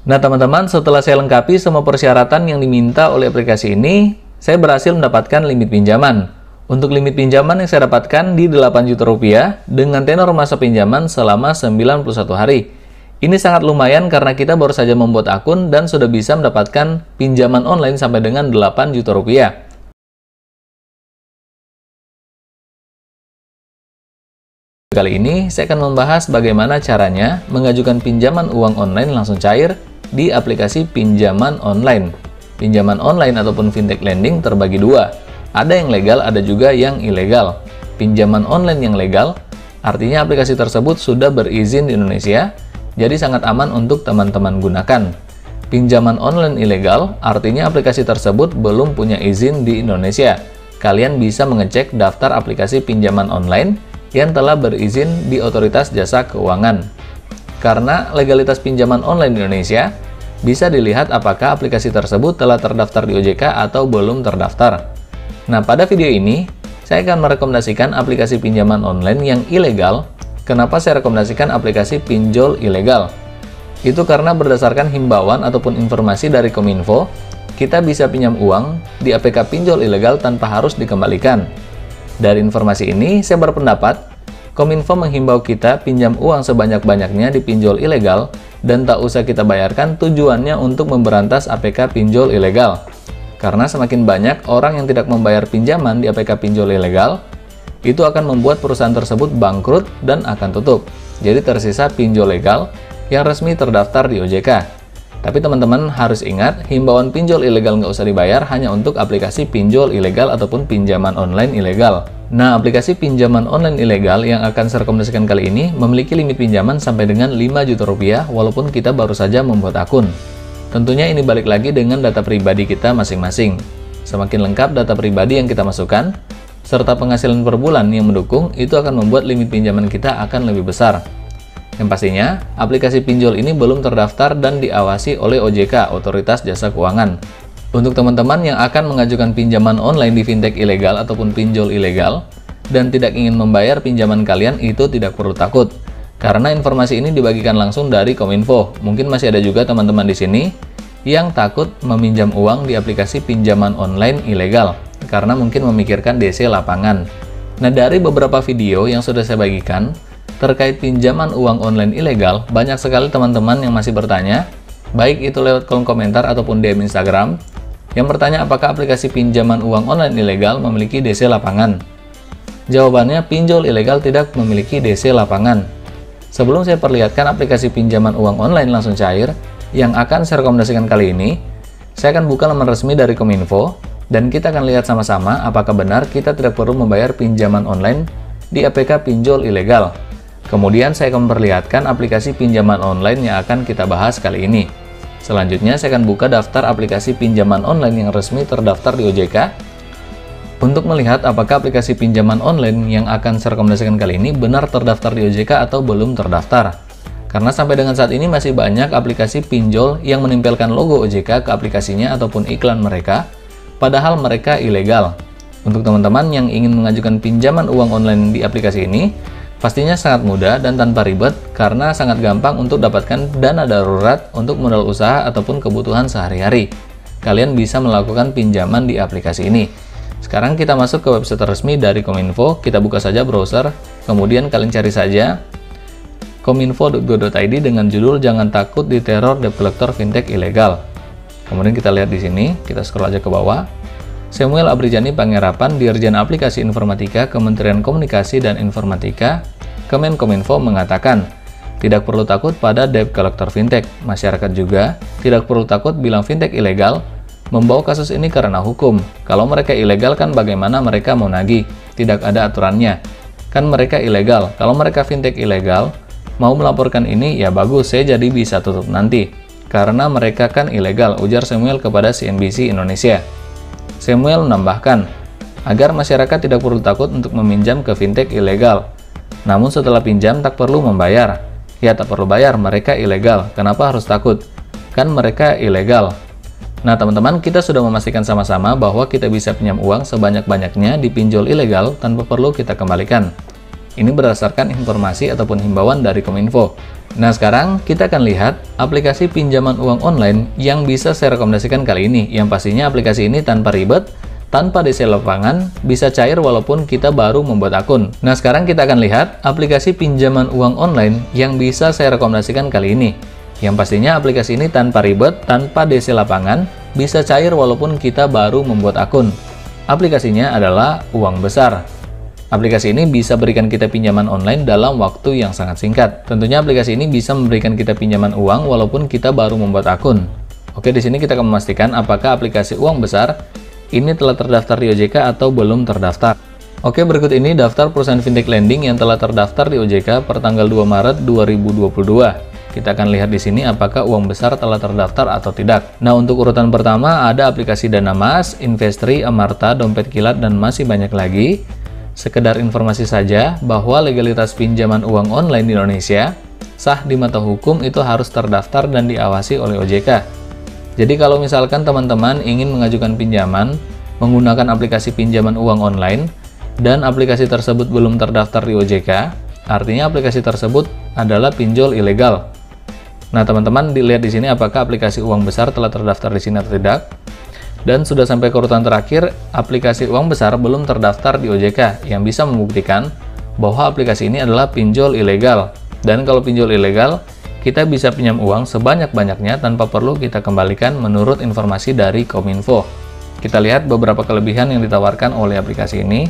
Nah teman-teman, setelah saya lengkapi semua persyaratan yang diminta oleh aplikasi ini, saya berhasil mendapatkan limit pinjaman. Untuk limit pinjaman yang saya dapatkan di 8 juta rupiah dengan tenor masa pinjaman selama 91 hari. Ini sangat lumayan karena kita baru saja membuat akun dan sudah bisa mendapatkan pinjaman online sampai dengan 8 juta rupiah. Kali ini saya akan membahas bagaimana caranya mengajukan pinjaman uang online langsung cair di aplikasi pinjaman online. Pinjaman online ataupun fintech lending terbagi dua. Ada yang legal, ada juga yang ilegal. Pinjaman online yang legal, artinya aplikasi tersebut sudah berizin di Indonesia, jadi sangat aman untuk teman-teman gunakan. Pinjaman online ilegal, artinya aplikasi tersebut belum punya izin di Indonesia. Kalian bisa mengecek daftar aplikasi pinjaman online yang telah berizin di Otoritas Jasa Keuangan. Karena legalitas pinjaman online di Indonesia, bisa dilihat apakah aplikasi tersebut telah terdaftar di OJK atau belum terdaftar. Nah, pada video ini, saya akan merekomendasikan aplikasi pinjaman online yang ilegal. Kenapa saya rekomendasikan aplikasi pinjol ilegal? Itu karena berdasarkan himbauan ataupun informasi dari Kominfo, kita bisa pinjam uang di APK pinjol ilegal tanpa harus dikembalikan. Dari informasi ini, saya berpendapat Kominfo menghimbau kita pinjam uang sebanyak-banyaknya di pinjol ilegal dan tak usah kita bayarkan, tujuannya untuk memberantas APK pinjol ilegal. Karena semakin banyak orang yang tidak membayar pinjaman di APK pinjol ilegal, itu akan membuat perusahaan tersebut bangkrut dan akan tutup. Jadi tersisa pinjol legal yang resmi terdaftar di OJK. Tapi teman-teman harus ingat, himbauan pinjol ilegal nggak usah dibayar hanya untuk aplikasi pinjol ilegal ataupun pinjaman online ilegal. Nah, aplikasi pinjaman online ilegal yang akan saya rekomendasikan kali ini memiliki limit pinjaman sampai dengan 5 juta rupiah walaupun kita baru saja membuat akun. Tentunya ini balik lagi dengan data pribadi kita masing-masing. Semakin lengkap data pribadi yang kita masukkan, serta penghasilan per bulan yang mendukung, itu akan membuat limit pinjaman kita akan lebih besar. Yang pastinya, aplikasi pinjol ini belum terdaftar dan diawasi oleh OJK, Otoritas Jasa Keuangan. Untuk teman-teman yang akan mengajukan pinjaman online di fintech ilegal ataupun pinjol ilegal, dan tidak ingin membayar pinjaman kalian, itu tidak perlu takut. Karena informasi ini dibagikan langsung dari Kominfo. Mungkin masih ada juga teman-teman di sini yang takut meminjam uang di aplikasi pinjaman online ilegal, karena mungkin memikirkan DC lapangan. Nah, dari beberapa video yang sudah saya bagikan, terkait pinjaman uang online ilegal, banyak sekali teman-teman yang masih bertanya, baik itu lewat kolom komentar ataupun DM Instagram, yang bertanya apakah aplikasi pinjaman uang online ilegal memiliki DC lapangan. Jawabannya, pinjol ilegal tidak memiliki DC lapangan. Sebelum saya perlihatkan aplikasi pinjaman uang online langsung cair yang akan saya rekomendasikan kali ini, saya akan buka laman resmi dari Kominfo, dan kita akan lihat sama-sama apakah benar kita tidak perlu membayar pinjaman online di APK pinjol ilegal. Kemudian saya akan memperlihatkan aplikasi pinjaman online yang akan kita bahas kali ini. Selanjutnya saya akan buka daftar aplikasi pinjaman online yang resmi terdaftar di OJK untuk melihat apakah aplikasi pinjaman online yang akan saya rekomendasikan kali ini benar terdaftar di OJK atau belum terdaftar. Karena sampai dengan saat ini masih banyak aplikasi pinjol yang menempelkan logo OJK ke aplikasinya ataupun iklan mereka, padahal mereka ilegal. Untuk teman-teman yang ingin mengajukan pinjaman uang online di aplikasi ini, pastinya sangat mudah dan tanpa ribet karena sangat gampang untuk dapatkan dana darurat untuk modal usaha ataupun kebutuhan sehari-hari. Kalian bisa melakukan pinjaman di aplikasi ini. Sekarang kita masuk ke website resmi dari Kominfo, kita buka saja browser, kemudian kalian cari saja kominfo.go.id dengan judul "Jangan takut diteror debt collector fintech ilegal". Kemudian kita lihat di sini, kita scroll aja ke bawah. Samuel Abrijani Pangerapan, Dirjen Aplikasi Informatika, Kementerian Komunikasi dan Informatika, Kemenkominfo mengatakan, tidak perlu takut pada debt collector fintech. Masyarakat juga tidak perlu takut bilang fintech ilegal, membawa kasus ini karena hukum. Kalau mereka ilegal kan bagaimana mereka mau nagih? Tidak ada aturannya. Kan mereka ilegal. Kalau mereka fintech ilegal, mau melaporkan ini, ya bagus, saya jadi bisa tutup nanti. Karena mereka kan ilegal, ujar Samuel kepada CNBC Indonesia. Samuel menambahkan, agar masyarakat tidak perlu takut untuk meminjam ke fintech ilegal. Namun setelah pinjam tak perlu membayar. Ya tak perlu bayar, mereka ilegal. Kenapa harus takut? Kan mereka ilegal. Nah teman-teman, kita sudah memastikan sama-sama bahwa kita bisa pinjam uang sebanyak-banyaknya di pinjol ilegal tanpa perlu kita kembalikan. Ini berdasarkan informasi ataupun himbauan dari Kominfo. Nah, sekarang kita akan lihat aplikasi pinjaman uang online yang bisa saya rekomendasikan kali ini. Yang pastinya aplikasi ini tanpa ribet, tanpa DC lapangan, bisa cair walaupun kita baru membuat akun. Nah, sekarang kita akan lihat aplikasi pinjaman uang online yang bisa saya rekomendasikan kali ini. Yang pastinya aplikasi ini tanpa ribet, tanpa DC lapangan, bisa cair walaupun kita baru membuat akun. Aplikasinya adalah Uang Besar. Aplikasi ini bisa berikan kita pinjaman online dalam waktu yang sangat singkat. Tentunya aplikasi ini bisa memberikan kita pinjaman uang walaupun kita baru membuat akun. Oke, di sini kita akan memastikan apakah aplikasi Uang Besar ini telah terdaftar di OJK atau belum terdaftar. Oke, berikut ini daftar perusahaan fintech lending yang telah terdaftar di OJK per tanggal 2 Maret 2022. Kita akan lihat di sini apakah Uang Besar telah terdaftar atau tidak. Nah, untuk urutan pertama ada aplikasi Danamas, Investri, Amarta, Dompet Kilat, dan masih banyak lagi. Sekedar informasi saja bahwa legalitas pinjaman uang online di Indonesia sah di mata hukum itu harus terdaftar dan diawasi oleh OJK. Jadi kalau misalkan teman-teman ingin mengajukan pinjaman menggunakan aplikasi pinjaman uang online dan aplikasi tersebut belum terdaftar di OJK, artinya aplikasi tersebut adalah pinjol ilegal. Nah, teman-teman dilihat di sini apakah aplikasi Uang Besar telah terdaftar di sini atau tidak. Dan sudah sampai ke urutan terakhir, aplikasi Uang Besar belum terdaftar di OJK, yang bisa membuktikan bahwa aplikasi ini adalah pinjol ilegal. Dan kalau pinjol ilegal, kita bisa pinjam uang sebanyak-banyaknya tanpa perlu kita kembalikan menurut informasi dari Kominfo. Kita lihat beberapa kelebihan yang ditawarkan oleh aplikasi ini.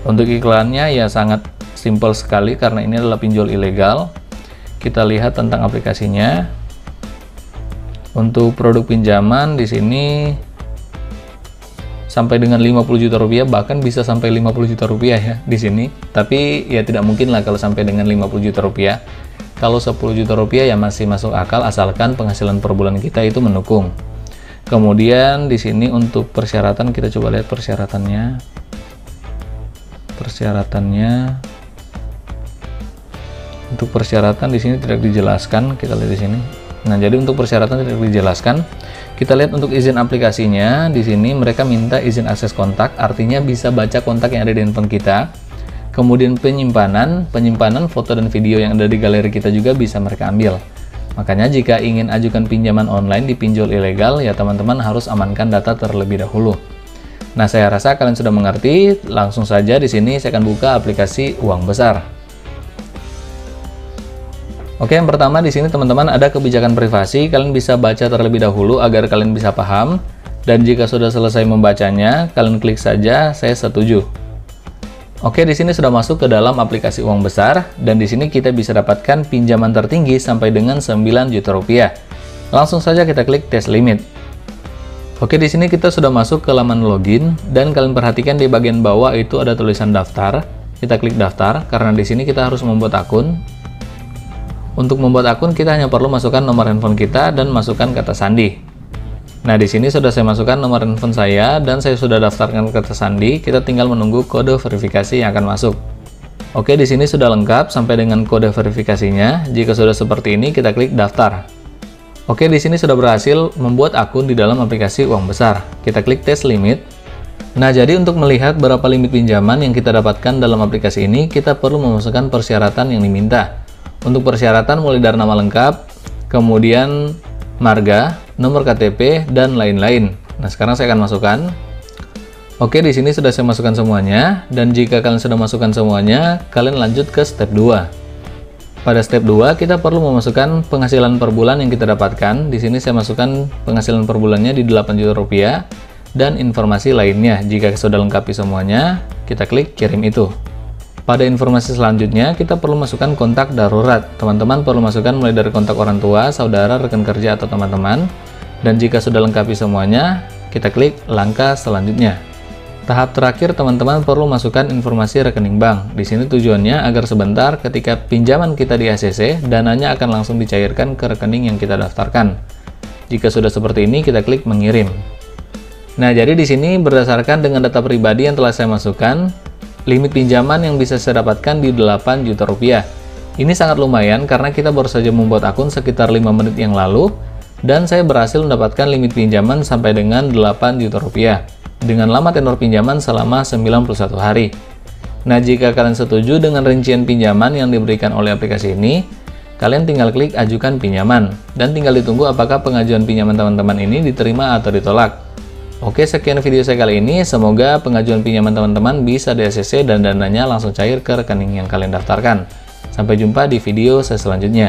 Untuk iklannya ya sangat simpel sekali karena ini adalah pinjol ilegal. Kita lihat tentang aplikasinya. Untuk produk pinjaman di sini sampai dengan 50 juta rupiah, bahkan bisa sampai 50 juta rupiah ya di sini. Tapi ya tidak mungkin lah kalau sampai dengan 50 juta rupiah. Kalau 10 juta rupiah ya masih masuk akal asalkan penghasilan per bulan kita itu mendukung. Kemudian di sini untuk persyaratan kita coba lihat persyaratannya. Untuk persyaratan di sini tidak dijelaskan, kita lihat di sini. Nah, jadi untuk persyaratan tidak dijelaskan. Kita lihat untuk izin aplikasinya, di sini mereka minta izin akses kontak, artinya bisa baca kontak yang ada di handphone kita. Kemudian penyimpanan foto dan video yang ada di galeri kita juga bisa mereka ambil. Makanya jika ingin ajukan pinjaman online di pinjol ilegal, ya teman-teman harus amankan data terlebih dahulu. Nah, saya rasa kalian sudah mengerti. Langsung saja di sini saya akan buka aplikasi Uang Besar. Oke, yang pertama di sini teman-teman ada kebijakan privasi. Kalian bisa baca terlebih dahulu agar kalian bisa paham. Dan jika sudah selesai membacanya, kalian klik saja saya setuju. Oke, di sini sudah masuk ke dalam aplikasi Uang Besar dan di sini kita bisa dapatkan pinjaman tertinggi sampai dengan 9 juta rupiah. Langsung saja kita klik tes limit. Oke, di sini kita sudah masuk ke laman login dan kalian perhatikan di bagian bawah itu ada tulisan daftar. Kita klik daftar karena di sini kita harus membuat akun. Untuk membuat akun kita hanya perlu masukkan nomor handphone kita dan masukkan kata sandi. Nah, di sini sudah saya masukkan nomor handphone saya dan saya sudah daftarkan kata sandi. Kita tinggal menunggu kode verifikasi yang akan masuk. Oke, di sini sudah lengkap sampai dengan kode verifikasinya. Jika sudah seperti ini, kita klik daftar. Oke, di sini sudah berhasil membuat akun di dalam aplikasi Uang Besar. Kita klik tes limit. Nah, jadi untuk melihat berapa limit pinjaman yang kita dapatkan dalam aplikasi ini, kita perlu memasukkan persyaratan yang diminta. Untuk persyaratan mulai dari nama lengkap, kemudian marga, nomor KTP, dan lain-lain. Nah, sekarang saya akan masukkan. Oke, di sini sudah saya masukkan semuanya, dan jika kalian sudah masukkan semuanya, kalian lanjut ke step 2. Pada step 2, kita perlu memasukkan penghasilan per bulan yang kita dapatkan. Di sini saya masukkan penghasilan per bulannya di 8 juta rupiah, dan informasi lainnya. Jika sudah lengkapi semuanya, kita klik kirim itu. Pada informasi selanjutnya, kita perlu masukkan kontak darurat. Teman-teman perlu masukkan mulai dari kontak orang tua, saudara, rekan kerja, atau teman-teman. Dan jika sudah lengkapi semuanya, kita klik langkah selanjutnya. Tahap terakhir, teman-teman perlu masukkan informasi rekening bank. Di sini tujuannya agar sebentar ketika pinjaman kita di ACC, dananya akan langsung dicairkan ke rekening yang kita daftarkan. Jika sudah seperti ini, kita klik mengirim. Nah, jadi di sini berdasarkan dengan data pribadi yang telah saya masukkan, limit pinjaman yang bisa saya dapatkan di 8 juta rupiah. Ini sangat lumayan karena kita baru saja membuat akun sekitar 5 menit yang lalu dan saya berhasil mendapatkan limit pinjaman sampai dengan 8 juta rupiah dengan lama tenor pinjaman selama 91 hari. Nah, jika kalian setuju dengan rincian pinjaman yang diberikan oleh aplikasi ini, kalian tinggal klik ajukan pinjaman, dan tinggal ditunggu apakah pengajuan pinjaman teman-teman ini diterima atau ditolak. Oke, sekian video saya kali ini. Semoga pengajuan pinjaman teman-teman bisa di-ACC dan dananya langsung cair ke rekening yang kalian daftarkan. Sampai jumpa di video saya selanjutnya.